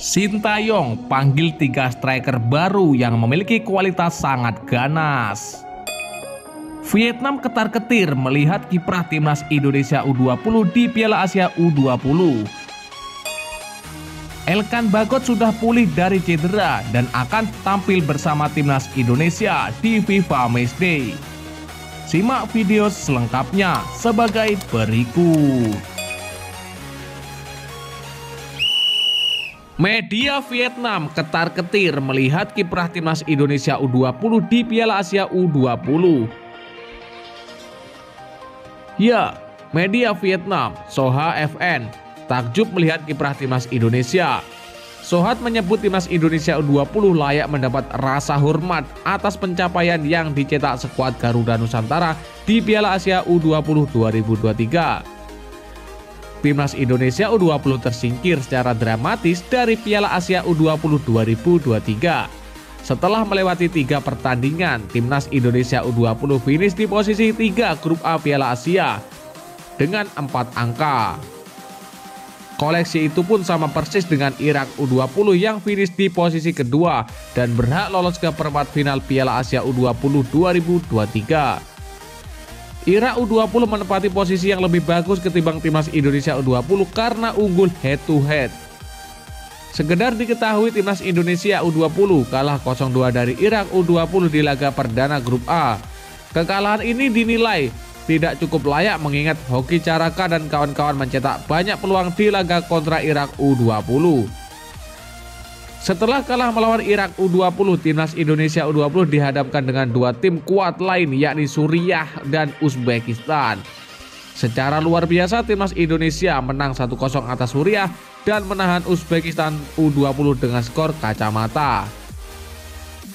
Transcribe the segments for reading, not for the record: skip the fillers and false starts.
Sintayong panggil 3 striker baru yang memiliki kualitas sangat ganas. Vietnam ketar-ketir melihat kiprah timnas Indonesia U20 di Piala Asia U20. Elkan Bagot sudah pulih dari cedera dan akan tampil bersama timnas Indonesia di FIFA Matchday. Simak video selengkapnya sebagai berikut. Media Vietnam ketar-ketir melihat kiprah timnas Indonesia U20 di Piala Asia U20. Ya, media Vietnam, Soha FN, takjub melihat kiprah timnas Indonesia. Sohat menyebut timnas Indonesia U20 layak mendapat rasa hormat atas pencapaian yang dicetak skuad Garuda Nusantara di Piala Asia U20 2023. Timnas Indonesia U20 tersingkir secara dramatis dari Piala Asia U20 2023. Setelah melewati 3 pertandingan, timnas Indonesia U20 finish di posisi 3 grup A Piala Asia dengan 4 angka. Koleksi itu pun sama persis dengan Irak U20 yang finish di posisi kedua dan berhak lolos ke perempat final Piala Asia U20 2023. Irak U20 menempati posisi yang lebih bagus ketimbang timnas Indonesia U20 karena unggul head to head. Sekedar diketahui timnas Indonesia U20 kalah 0-2 dari Irak U20 di laga perdana grup A. Kekalahan ini dinilai tidak cukup layak mengingat Hoki Caraka dan kawan-kawan mencetak banyak peluang di laga kontra Irak U20. Setelah kalah melawan Irak U20, timnas Indonesia U20 dihadapkan dengan 2 tim kuat lain yakni Suriah dan Uzbekistan. Secara luar biasa timnas Indonesia menang 1-0 atas Suriah dan menahan Uzbekistan U20 dengan skor kacamata.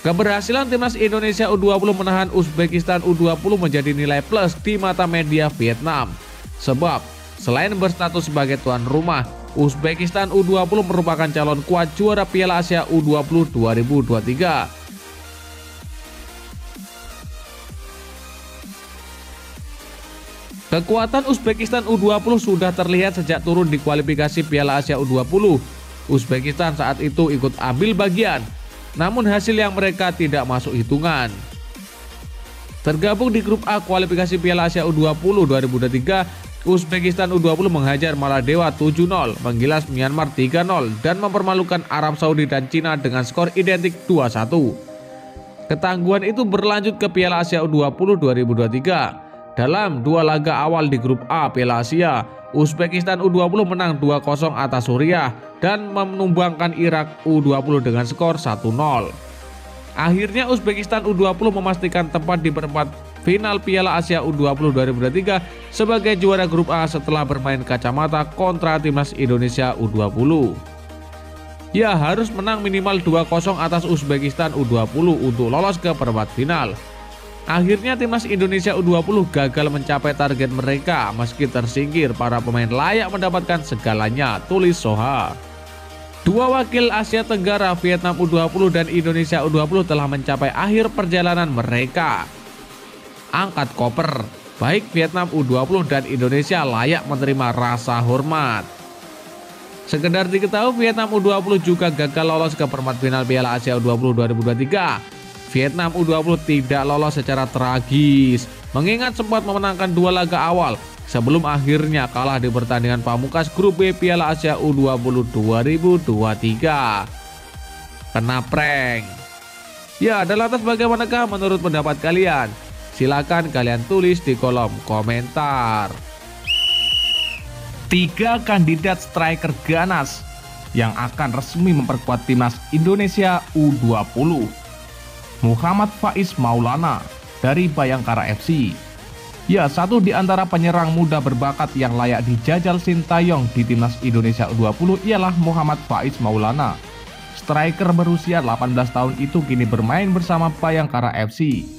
Keberhasilan timnas Indonesia U20 menahan Uzbekistan U20 menjadi nilai plus di mata media Vietnam. Sebab selain berstatus sebagai tuan rumah, Uzbekistan U20 merupakan calon kuat juara Piala Asia U20 2023. Kekuatan Uzbekistan U20 sudah terlihat sejak turun di kualifikasi Piala Asia U20. Uzbekistan saat itu ikut ambil bagian, namun hasil yang mereka tidak masuk hitungan. Tergabung di grup A kualifikasi Piala Asia U20 2023, Uzbekistan U20 menghajar Maladewa 7-0, menggilas Myanmar 3-0, dan mempermalukan Arab Saudi dan Cina dengan skor identik 2-1. Ketangguhan itu berlanjut ke Piala Asia U20 2023. Dalam 2 laga awal di grup A Piala Asia, Uzbekistan U20 menang 2-0 atas Suriah dan menumbangkan Irak U20 dengan skor 1-0. Akhirnya Uzbekistan U20 memastikan tempat di perempat final Piala Asia U20 2023 sebagai juara grup A setelah bermain kacamata kontra timnas Indonesia U20. Ya, harus menang minimal 2-0 atas Uzbekistan U20 untuk lolos ke perempat final. Akhirnya timnas Indonesia U20 gagal mencapai target mereka meski tersingkir para pemain layak mendapatkan segalanya, tulis Soha. 2 wakil Asia Tenggara Vietnam U20 dan Indonesia U20 telah mencapai akhir perjalanan mereka. Angkat koper, baik Vietnam U20 dan Indonesia layak menerima rasa hormat. Sekedar diketahui Vietnam U20 juga gagal lolos ke perempat final Piala Asia U20 2023. Vietnam U20 tidak lolos secara tragis, mengingat sempat memenangkan 2 laga awal sebelum akhirnya kalah di pertandingan pamungkas grup B Piala Asia U20 2023. Kena prank. Ya, dan lantas bagaimanakah menurut pendapat kalian? Silakan kalian tulis di kolom komentar. 3 kandidat striker ganas yang akan resmi memperkuat timnas Indonesia U20. Muhammad Faiz Maulana dari Bayangkara FC. Ya, satu di antara penyerang muda berbakat yang layak dijajal Sintayong di timnas Indonesia U20 ialah Muhammad Faiz Maulana. Striker berusia 18 tahun itu kini bermain bersama Bayangkara FC.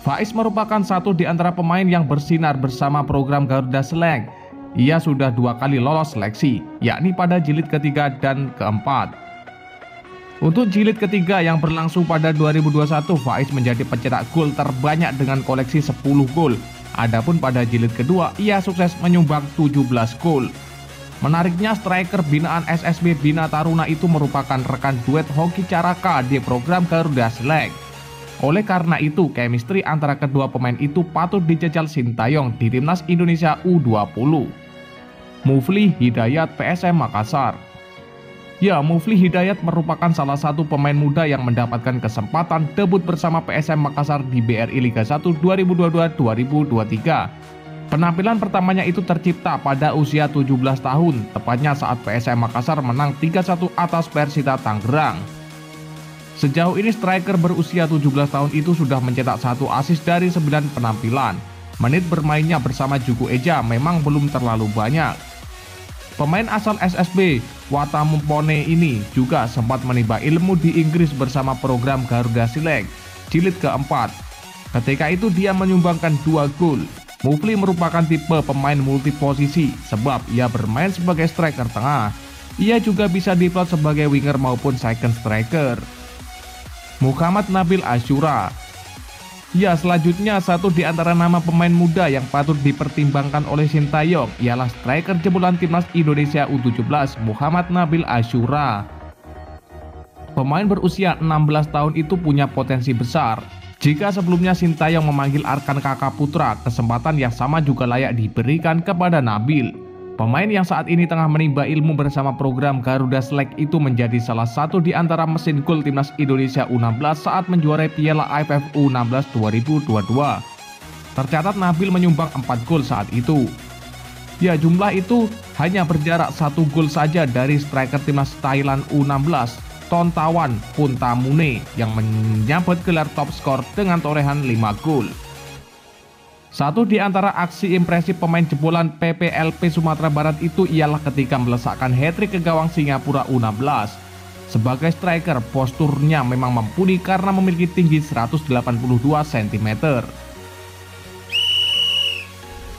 Faiz merupakan satu di antara pemain yang bersinar bersama program Garuda Select. Ia sudah 2 kali lolos seleksi, yakni pada jilid ketiga dan keempat. Untuk jilid ketiga yang berlangsung pada 2021, Faiz menjadi pencetak gol terbanyak dengan koleksi 10 gol. Adapun pada jilid kedua, ia sukses menyumbang 17 gol. Menariknya, striker binaan SSB Bina Taruna itu merupakan rekan duet Hoki Caraka di program Garuda Select. Oleh karena itu, chemistry antara kedua pemain itu patut dijajal Sintayong di Timnas Indonesia U20. Mufli Hidayat PSM Makassar. Ya, Mufli Hidayat merupakan salah satu pemain muda yang mendapatkan kesempatan debut bersama PSM Makassar di BRI Liga 1 2022-2023. Penampilan pertamanya itu tercipta pada usia 17 tahun, tepatnya saat PSM Makassar menang 3-1 atas Persita Tangerang. Sejauh ini striker berusia 17 tahun itu sudah mencetak 1 assist dari 9 penampilan. Menit bermainnya bersama Juku Eja memang belum terlalu banyak. Pemain asal SSB Watampone ini juga sempat menimba ilmu di Inggris bersama program Garuda Select jilid keempat. Ketika itu dia menyumbangkan 2 gol. Mufli merupakan tipe pemain multiposisi sebab ia bermain sebagai striker tengah. Ia juga bisa diplot sebagai winger maupun second striker. Muhammad Nabil Asyura. Ya, selanjutnya satu di antara nama pemain muda yang patut dipertimbangkan oleh Sintayong ialah striker jebolan Timnas Indonesia U17 Muhammad Nabil Asyura. Pemain berusia 16 tahun itu punya potensi besar. Jika sebelumnya Sintayong memanggil Arkan Kakak Putra, kesempatan yang sama juga layak diberikan kepada Nabil. Pemain yang saat ini tengah menimba ilmu bersama program Garuda Select itu menjadi salah satu di antara mesin gol Timnas Indonesia U16 saat menjuarai Piala AFF U16 2022. Tercatat Nabil menyumbang 4 gol saat itu. Ya, jumlah itu hanya berjarak 1 gol saja dari striker Timnas Thailand U16. Tontawan Puntamune yang menyabet gelar top skor dengan torehan 5 gol. Satu di antara aksi impresif pemain jebolan PPLP Sumatera Barat itu ialah ketika melesakkan hat-trick ke gawang Singapura U16. Sebagai striker, posturnya memang mumpuni karena memiliki tinggi 182 cm.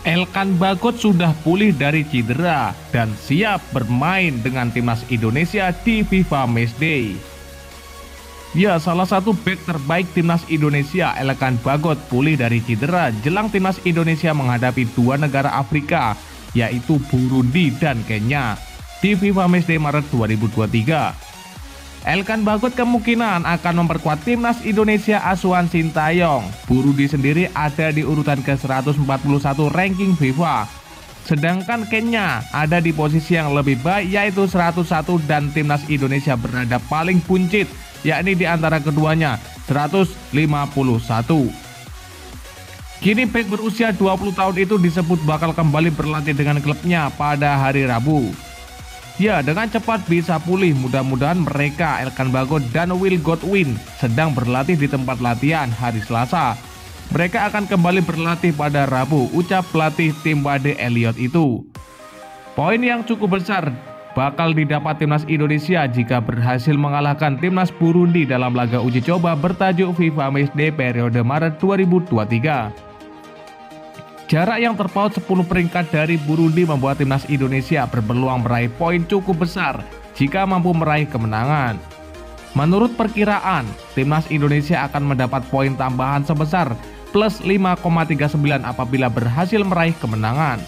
Elkan Bagot sudah pulih dari cedera dan siap bermain dengan Timnas Indonesia di FIFA Matchday. Ya, salah satu bek terbaik Timnas Indonesia, Elkan Bagot, pulih dari cedera jelang Timnas Indonesia menghadapi 2 negara Afrika, yaitu Burundi dan Kenya, di FIFA Matchday Maret 2023. Elkan Bagot kemungkinan akan memperkuat Timnas Indonesia asuhan Sintayong. Burundi sendiri ada di urutan ke-141 ranking FIFA. Sedangkan Kenya ada di posisi yang lebih baik yaitu 101 dan Timnas Indonesia berada paling buncit yakni di antara keduanya 151. Kini bek berusia 20 tahun itu disebut bakal kembali berlatih dengan klubnya pada hari Rabu. Ya, dengan cepat bisa pulih, mudah-mudahan mereka Elkan Bagot dan Will Godwin sedang berlatih di tempat latihan hari Selasa. Mereka akan kembali berlatih pada Rabu, ucap pelatih tim Wade Elliot itu. Poin yang cukup besar bakal didapat Timnas Indonesia jika berhasil mengalahkan Timnas Burundi dalam laga uji coba bertajuk FIFA Matchday periode Maret 2023. Jarak yang terpaut 10 peringkat dari Burundi membuat Timnas Indonesia berpeluang meraih poin cukup besar jika mampu meraih kemenangan. Menurut perkiraan, Timnas Indonesia akan mendapat poin tambahan sebesar plus 5,39 apabila berhasil meraih kemenangan.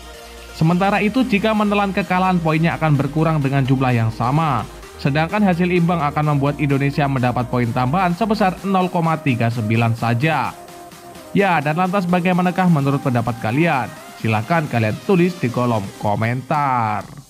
Sementara itu, jika menelan kekalahan, poinnya akan berkurang dengan jumlah yang sama. Sedangkan hasil imbang akan membuat Indonesia mendapat poin tambahan sebesar 0,39 saja. Ya, dan lantas bagaimanakah menurut pendapat kalian? Silahkan kalian tulis di kolom komentar.